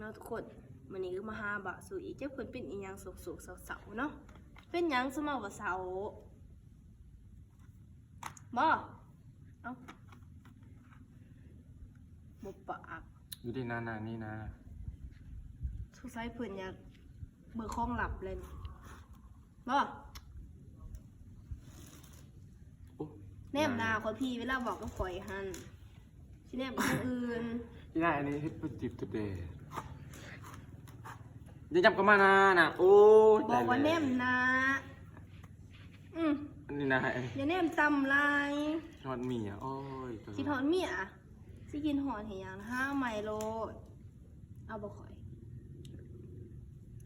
นาะทุกคนวันนี้ก็มาหาบะสู่อีกเจ้าเพิ่นเป็นอีหยังสุกๆเสาๆเนาะเป็นหยังสมอว่าเสาบ่เอ้าบ่ปาก อยู่ที่นานี่นะสงสัยเพิ่นอยากเบิกของหลับเลยบ่แนมหน้าคนพี่เวลาบอกก็ข่อยหั่นสิแนมบ่คนอื่นที่นาอันนี้ที่เป็นจิบตุเดย์ยังจับกันมานะโอ้ยบอกว่าแนมหน้าอันนี้นะอย่าแนมตำลาย ทอดหมี่อ่ะโอ้ยกินหอนเมียสิกินหอนเหียงห้าไมโลดเอาบ่ข่อย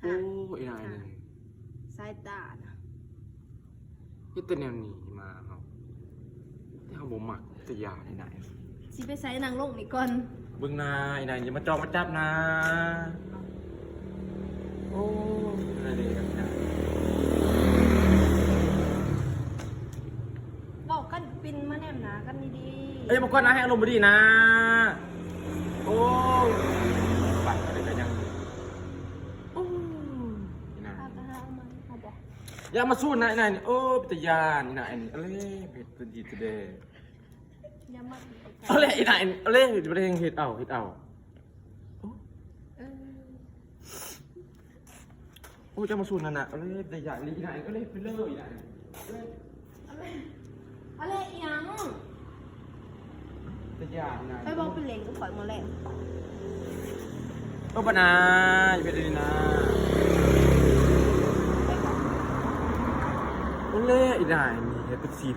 โอ้ยนายนี่ สายตานะ ที่ตัวแนวนี้มาครับที่เขาบอกหมักจะยาที่ไหน สิไปใส่นางลงนี่ก่อน เบิ่งนายนายอย่ามาจองมาจับนะโอ้ยอะไรดีกันนะ บอกกันปินมาแนมหนากันดีๆ เอ้ยมาก่อนนะให้อารมณ์ดีนะโอ้ยปั่นอะไรกันยังโอ้ยนาย เอากระห้ามาเอาบ่ อย่ามาสู้นายนายโอ้ยปิตยานนายนี่อะไรเผ็ดตัวดีตัวเดย์ อย่ามา อะไรนายอะไรเผ็ดเห็ดเอาโอ้จะมาสู้นั่นน่ะอะไรปิตยานนี่นายก็เลยไปเลยนาย อะไรอีหยัง ปิตยานนาย ไปบอกเป็นเลนก็ข่อยมาแล้ว โอ้ปนาอย่าไปเลยนะโอ้เล่อีนายนี่เห็ดเป็นสี